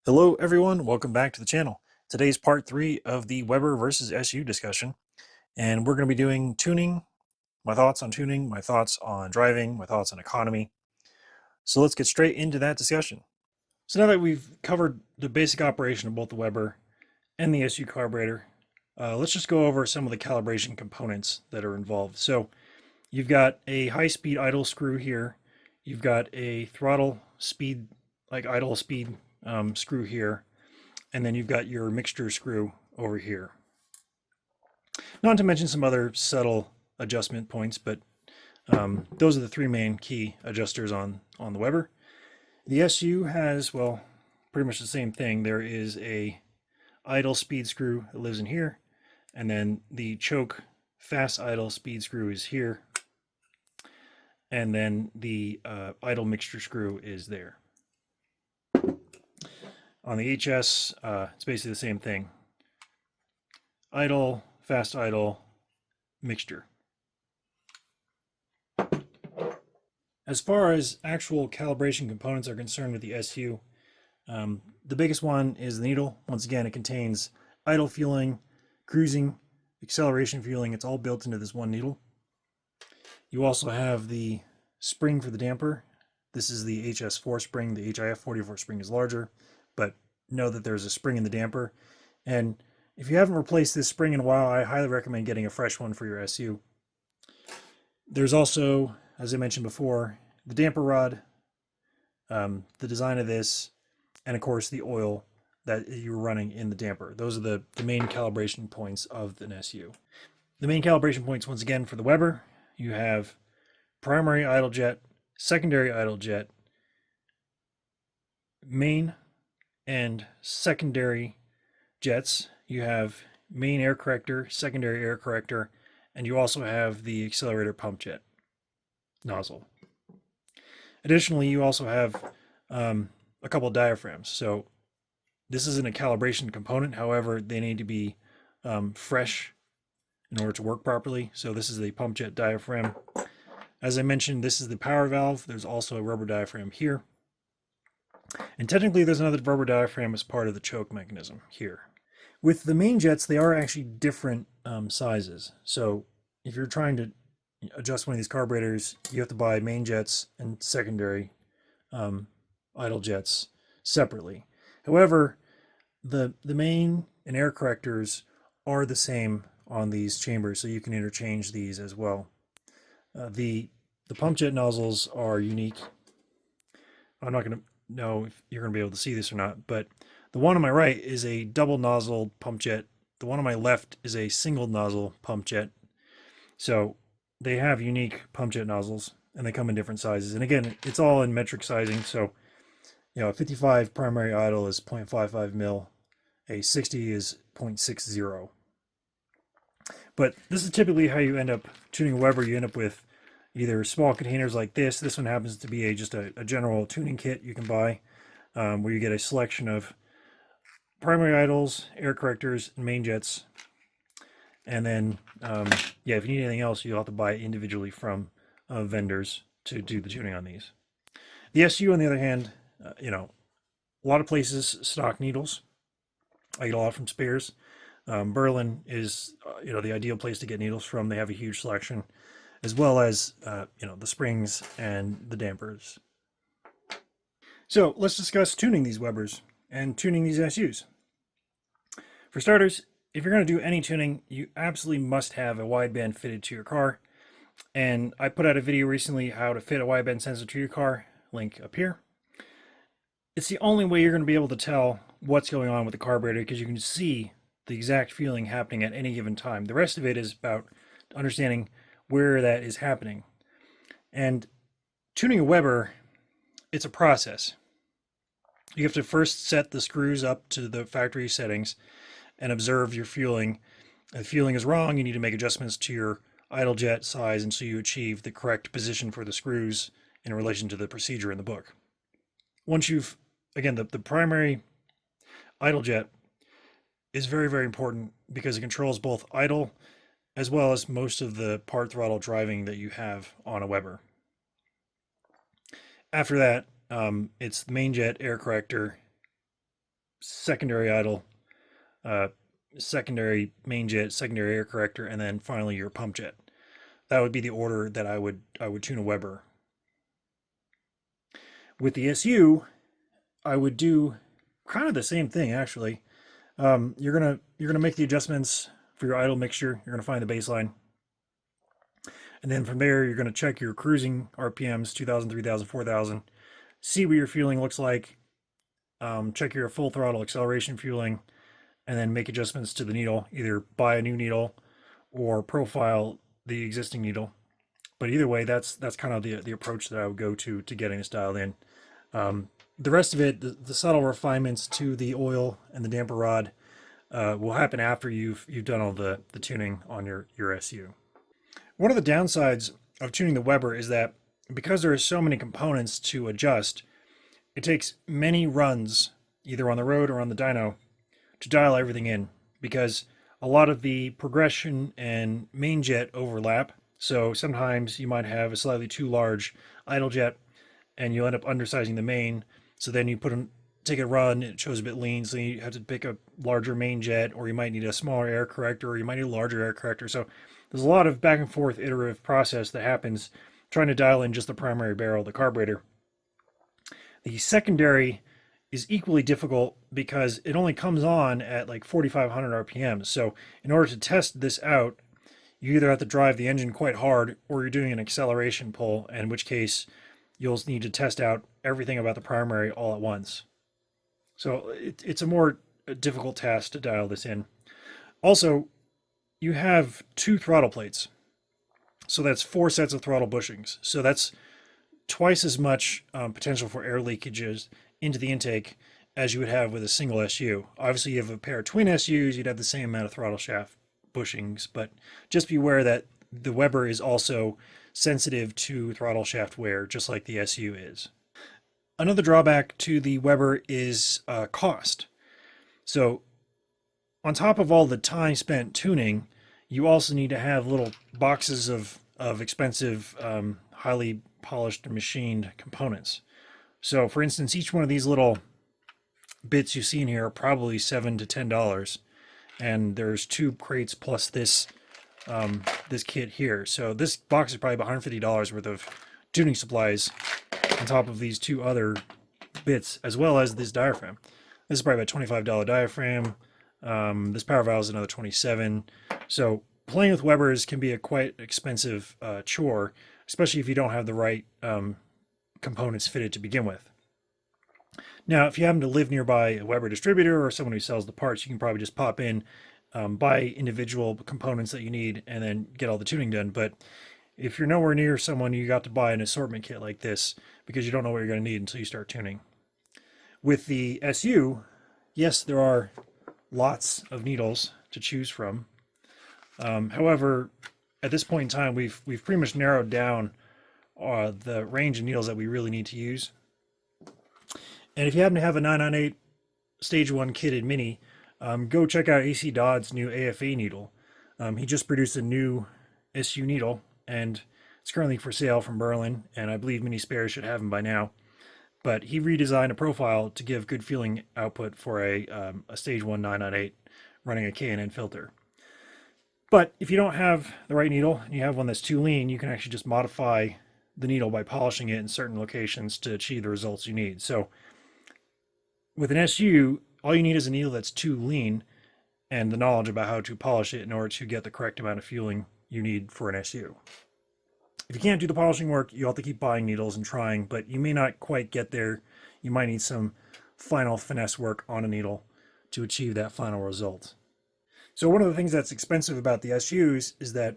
Hello everyone, welcome back to the channel. Today's part 3 of the Weber versus SU discussion, and we're going to be doing tuning, my thoughts on tuning, my thoughts on driving, my thoughts on economy. So let's get straight into that discussion. So now that we've covered the basic operation of both the Weber and the SU carburetor, let's just go over some of the calibration components that are involved. So you've got a high-speed idle screw here, you've got a throttle speed, like idle speed screw here, and then you've got your mixture screw over here. Not to mention some other subtle adjustment points, but those are the three main key adjusters on the Weber. The SU has, well, pretty much the same thing. There is a idle speed screw that lives in here, and then the choke fast idle speed screw is here, and then the idle mixture screw is there. On the HS, it's basically the same thing. Idle, fast idle, mixture. As far as actual calibration components are concerned with the SU, the biggest one is the needle. Once again, it contains idle fueling, cruising, acceleration fueling. It's all built into this one needle. You also have the spring for the damper. This is the HS4 spring. The HIF44 spring is larger, but know that there's a spring in the damper. And if you haven't replaced this spring in a while, I highly recommend getting a fresh one for your SU. There's also, as I mentioned before, the damper rod, the design of this, and of course the oil that you're running in the damper. Those are the main calibration points of an SU. The main calibration points, once again, for the Weber, you have primary idle jet, secondary idle jet, main and secondary jets. You have main air corrector, secondary air corrector, and you also have the accelerator pump jet nozzle. Additionally, you also have a couple of diaphragms. So this isn't a calibration component. However, they need to be fresh in order to work properly. So this is the pump jet diaphragm. As I mentioned, this is the power valve. There's also a rubber diaphragm here. And technically, there's another rubber diaphragm as part of the choke mechanism here. With the main jets, they are actually different sizes. So if you're trying to adjust one of these carburetors, you have to buy main jets and secondary idle jets separately. However, the main and air correctors are the same on these chambers, so you can interchange these as well. The pump jet nozzles are unique. I'm not going to know if you're going to be able to see this or not, but the one on my right is a double nozzle pump jet. The one on my left is a single nozzle pump jet. So they have unique pump jet nozzles, and they come in different sizes. And again, it's all in metric sizing. So, a 55 primary idle is 0.55 mil, a 60 is 0.60. But this is typically how you end up tuning a Weber. You end up with either small containers like this. This one happens to be just a general tuning kit you can buy, where you get a selection of primary idles, air correctors, and main jets. And then, if you need anything else, you'll have to buy it individually from vendors to do the tuning on these. The SU, on the other hand, a lot of places stock needles. I get a lot from spares. Berlin is, the ideal place to get needles from. They have a huge selection, as well as, the springs and the dampers. So let's discuss tuning these Webers and tuning these SUs. For starters, if you're going to do any tuning, you absolutely must have a wideband fitted to your car. And I put out a video recently how to fit a wideband sensor to your car, link up here. It's the only way you're going to be able to tell what's going on with the carburetor, because you can see the exact feeling happening at any given time. The rest of it is about understanding where that is happening. And tuning a Weber, it's a process. You have to first set the screws up to the factory settings and observe your fueling. If fueling is wrong, you need to make adjustments to your idle jet size until you achieve the correct position for the screws in relation to the procedure in the book. Once you've, again, the primary idle jet is very, very important because it controls both idle as well as most of the part throttle driving that you have on a Weber. After that, it's the main jet, air corrector, secondary idle, uh, secondary main jet, secondary air corrector, and then finally your pump jet. That would be the order that I would tune a Weber. With the SU, I would do kind of the same thing actually. You're gonna make the adjustments for your idle mixture. You're gonna find the baseline, and then from there you're gonna check your cruising RPMs, 2,000, 3,000, 4,000. See what your fueling looks like. Check your full throttle acceleration fueling, and then make adjustments to the needle. Either buy a new needle or profile the existing needle. But either way, that's kind of the approach that I would go to getting this dialed in. The rest of it, the subtle refinements to the oil and the damper rod, will happen after you've done all the tuning on your SU. One of the downsides of tuning the Weber is that because there are so many components to adjust, it takes many runs, either on the road or on the dyno, to dial everything in, because a lot of the progression and main jet overlap. So sometimes you might have a slightly too large idle jet and you'll end up undersizing the main. So then you take a run, it shows a bit lean, so you have to pick a larger main jet, or you might need a smaller air corrector, or you might need a larger air corrector. So there's a lot of back and forth iterative process that happens trying to dial in just the primary barrel, the carburetor. The secondary is equally difficult because it only comes on at like 4,500 RPM. So in order to test this out, you either have to drive the engine quite hard or you're doing an acceleration pull, in which case you'll need to test out everything about the primary all at once. So it's a more difficult task to dial this in. Also, you have 2 throttle plates. So that's 4 sets of throttle bushings. So that's twice as much potential for air leakages into the intake as you would have with a single SU. Obviously, you have a pair of twin SUs, you'd have the same amount of throttle shaft bushings, but just be aware that the Weber is also sensitive to throttle shaft wear, just like the SU is. Another drawback to the Weber is cost. So on top of all the time spent tuning, you also need to have little boxes of expensive, highly polished and machined components. So for instance, each one of these little bits you see in here are probably $7 to $10. And there's 2 crates plus this kit here. So this box is probably about $150 worth of tuning supplies on top of these 2 other bits, as well as this diaphragm. This is probably about $25 diaphragm. This power valve is another $27. So playing with Webers can be a quite expensive chore, especially if you don't have the right components fitted to begin with. Now, if you happen to live nearby a Weber distributor or someone who sells the parts, you can probably just pop in, buy individual components that you need, and then get all the tuning done. But if you're nowhere near someone, you got to buy an assortment kit like this because you don't know what you're going to need until you start tuning. With the SU, yes, there are lots of needles to choose from. However, at this point in time, we've pretty much narrowed down the range of needles that we really need to use. And if you happen to have a 998 Stage 1 kitted Mini, go check out AC Dodd's new AFA needle. He just produced a new SU needle, and it's currently for sale from Berlin, and I believe Mini Spares should have them by now. But he redesigned a profile to give good feeling output for a Stage 1 998 running a K&N filter. But if you don't have the right needle, and you have one that's too lean, you can actually just modify the needle by polishing it in certain locations to achieve the results you need. So with an SU, all you need is a needle that's too lean and the knowledge about how to polish it in order to get the correct amount of fueling you need for an SU. If you can't do the polishing work, you'll have to keep buying needles and trying, but you may not quite get there. You might need some final finesse work on a needle to achieve that final result. So one of the things that's expensive about the SUs is that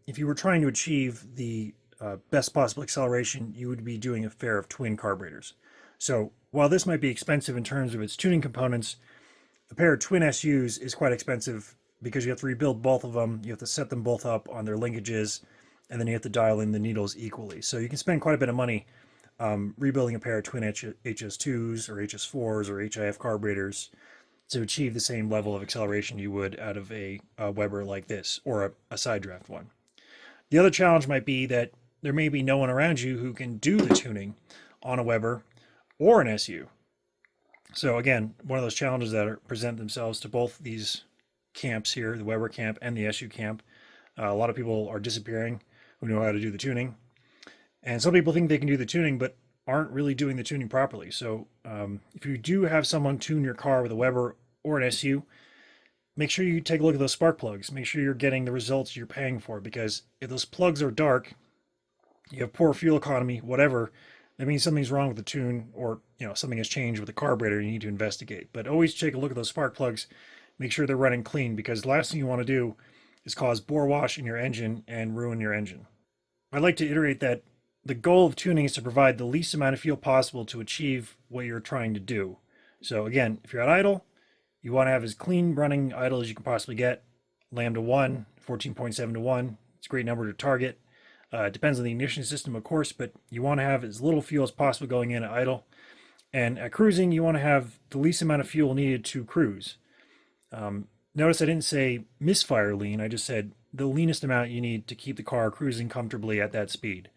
if you were trying to achieve the best possible acceleration, you would be doing a pair of twin carburetors. So while this might be expensive in terms of its tuning components, a pair of twin SUs is quite expensive because you have to rebuild both of them, you have to set them both up on their linkages, and then you have to dial in the needles equally. So you can spend quite a bit of money rebuilding a pair of twin HS2s or HS4s or HIF carburetors to achieve the same level of acceleration you would out of a Weber like this, or a side draft one. The other challenge might be that there may be no one around you who can do the tuning on a Weber or an SU. So again, one of those challenges that present themselves to both these camps here, the Weber camp and the SU camp. A lot of people are disappearing who know how to do the tuning. And some people think they can do the tuning, but aren't really doing the tuning properly. So if you do have someone tune your car with a Weber or an SU, make sure you take a look at those spark plugs. Make sure you're getting the results you're paying for, because if those plugs are dark, you have poor fuel economy, whatever, that means something's wrong with the tune, or something has changed with the carburetor. You need to investigate. But always take a look at those spark plugs. Make sure they're running clean, because the last thing you want to do is cause bore wash in your engine and ruin your engine. I'd like to iterate that the goal of tuning is to provide the least amount of fuel possible to achieve what you're trying to do. So again, if you're at idle, you want to have as clean running idle as you can possibly get. Lambda 1, 14.7 to 1. It's a great number to target. It depends on the ignition system, of course, but you want to have as little fuel as possible going in at idle. And at cruising, you want to have the least amount of fuel needed to cruise. Notice I didn't say misfire lean. I just said the leanest amount you need to keep the car cruising comfortably at that speed.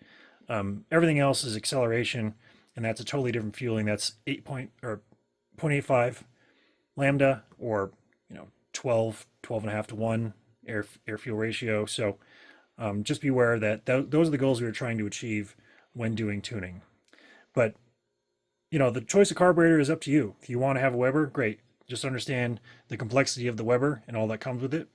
Everything else is acceleration, and that's a totally different fueling. That's 0.85 lambda, or 12 and a half to 1 air fuel ratio. So just be aware that those are the goals we are trying to achieve when doing tuning. But the choice of carburetor is up to you. If you want to have a Weber, great. Just understand the complexity of the Weber and all that comes with it.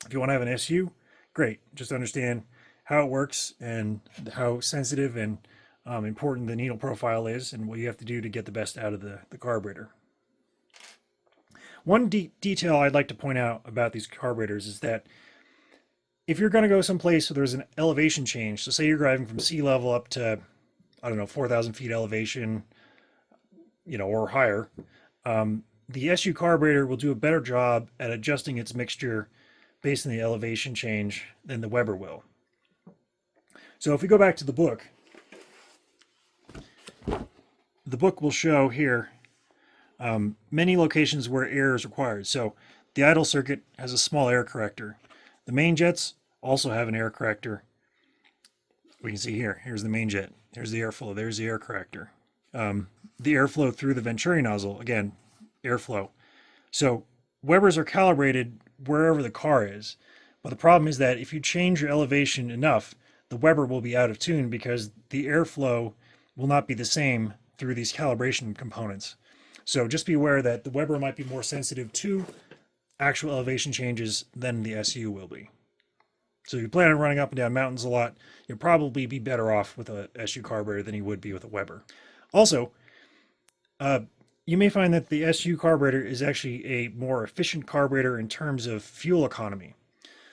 If you want to have an SU, great. Just understand how it works and how sensitive and important the needle profile is, and what you have to do to get the best out of the carburetor. One detail I'd like to point out about these carburetors is that if you're going to go someplace where there's an elevation change, so say you're driving from sea level up to, 4,000 feet elevation, or higher, the SU carburetor will do a better job at adjusting its mixture based on the elevation change than the Weber will. So if we go back to the book will show here many locations where air is required. So the idle circuit has a small air corrector. The main jets also have an air corrector. We can see here, here's the main jet. There's the airflow, there's the air corrector. The airflow through the Venturi nozzle, again, airflow. So Webers are calibrated wherever the car is. But the problem is that if you change your elevation enough, the Weber will be out of tune, because the airflow will not be the same through these calibration components. So just be aware that the Weber might be more sensitive to actual elevation changes than the SU will be. So if you plan on running up and down mountains a lot, you'll probably be better off with a SU carburetor than you would be with a Weber. Also, you may find that the SU carburetor is actually a more efficient carburetor in terms of fuel economy.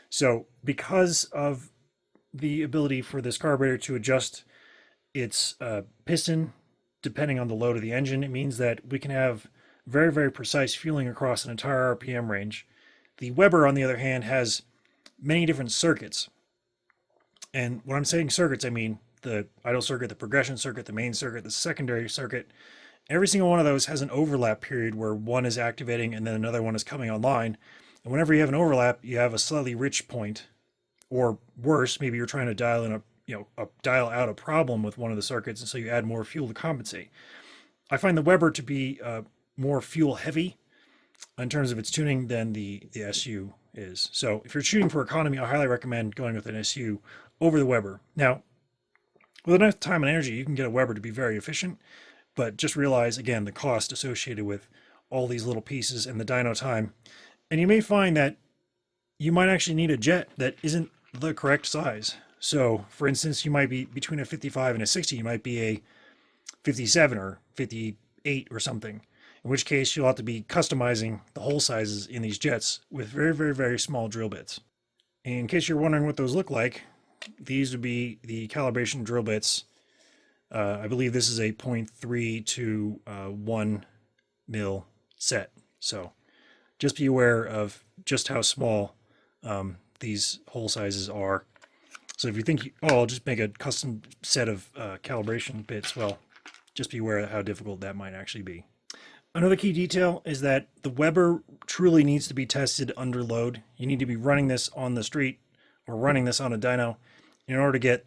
So because of the ability for this carburetor to adjust its piston depending on the load of the engine, it means that we can have very, very precise fueling across an entire RPM range. The Weber, on the other hand, has many different circuits. And when I'm saying circuits, I mean the idle circuit, the progression circuit, the main circuit, the secondary circuit. Every single one of those has an overlap period where one is activating and then another one is coming online. And whenever you have an overlap, you have a slightly rich point, or worse, maybe you're trying to dial in dial out a problem with one of the circuits, and so you add more fuel to compensate. I find the Weber to be more fuel heavy in terms of its tuning than the SU is. So if you're shooting for economy, I highly recommend going with an SU over the Weber. Now, with enough time and energy, you can get a Weber to be very efficient, but just realize, again, the cost associated with all these little pieces and the dyno time. And you may find that you might actually need a jet that isn't the correct size. So, for instance, you might be between a 55 and a 60, you might be a 57 or 58 or something, in which case you'll have to be customizing the hole sizes in these jets with very, very, very small drill bits. In case you're wondering what those look like, these would be the calibration drill bits. I believe this is a 0.3 to 1 mil set. So just be aware of just how small these hole sizes are. So if you think, I'll just make a custom set of calibration bits, well, just be aware of how difficult that might actually be. Another key detail is that the Weber truly needs to be tested under load. You need to be running this on the street or running this on a dyno in order to get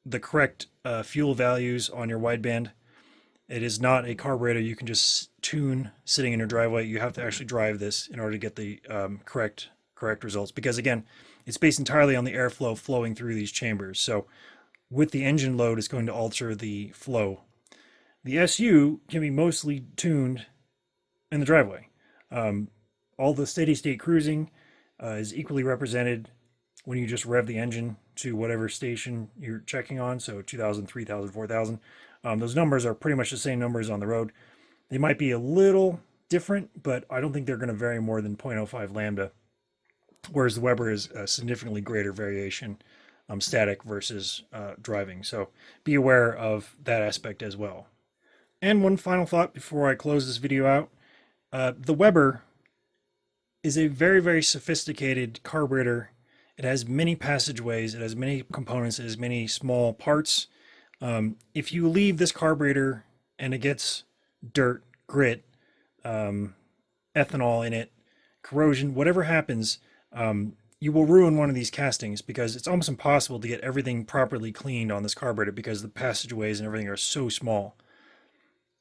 the correct fuel values on your wideband. It is not a carburetor you can just tune sitting in your driveway. You have to actually drive this in order to get the correct results, because again, it's based entirely on the airflow flowing through these chambers. So with the engine load, it's going to alter the flow. The SU can be mostly tuned in the driveway. All the steady state cruising is equally represented when you just rev the engine to whatever station you're checking on. So 2000, 3000, 4000. Those numbers are pretty much the same numbers on the road. They might be a little different, but I don't think they're going to vary more than 0.05 lambda, whereas the Weber is a significantly greater variation, static versus driving. So be aware of that aspect as well. And one final thought before I close this video out. The Weber is a very, very sophisticated carburetor. It has many passageways, it has many components, it has many small parts. If you leave this carburetor and it gets dirt, grit, ethanol in it, corrosion, whatever happens, you will ruin one of these castings, because it's almost impossible to get everything properly cleaned on this carburetor because the passageways and everything are so small.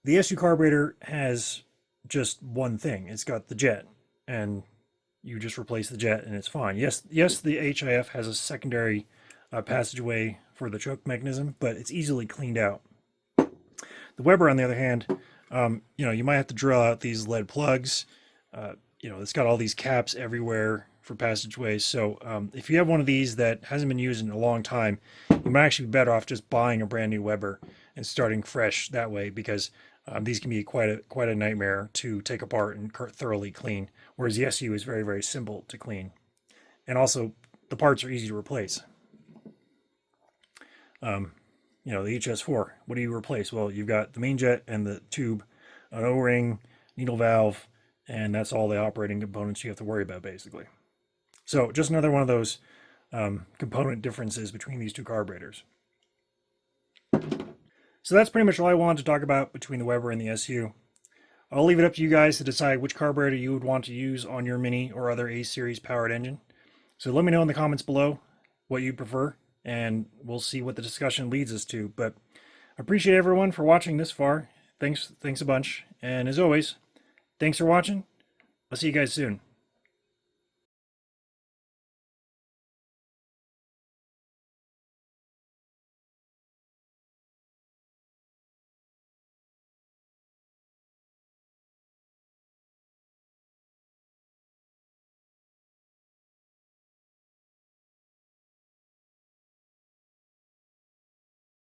The SU carburetor has just one thing. It's got the jet, and you just replace the jet and it's fine. Yes, the HIF has a secondary passageway for the choke mechanism, but it's easily cleaned out. The Weber, on the other hand, you might have to drill out these lead plugs. It's got all these caps everywhere for passageways. So if you have one of these that hasn't been used in a long time, you might actually be better off just buying a brand new Weber and starting fresh that way, because these can be quite a nightmare to take apart and thoroughly clean, whereas the SU is very, very simple to clean. And also, the parts are easy to replace. The HS4, what do you replace? Well, you've got the main jet and the tube, an O-ring, needle valve, and that's all the operating components you have to worry about, basically. So just another one of those component differences between these two carburetors. So that's pretty much all I wanted to talk about between the Weber and the SU. I'll leave it up to you guys to decide which carburetor you would want to use on your Mini or other A-Series powered engine. So let me know in the comments below what you prefer, and we'll see what the discussion leads us to. But I appreciate everyone for watching this far. Thanks a bunch. And as always, thanks for watching. I'll see you guys soon.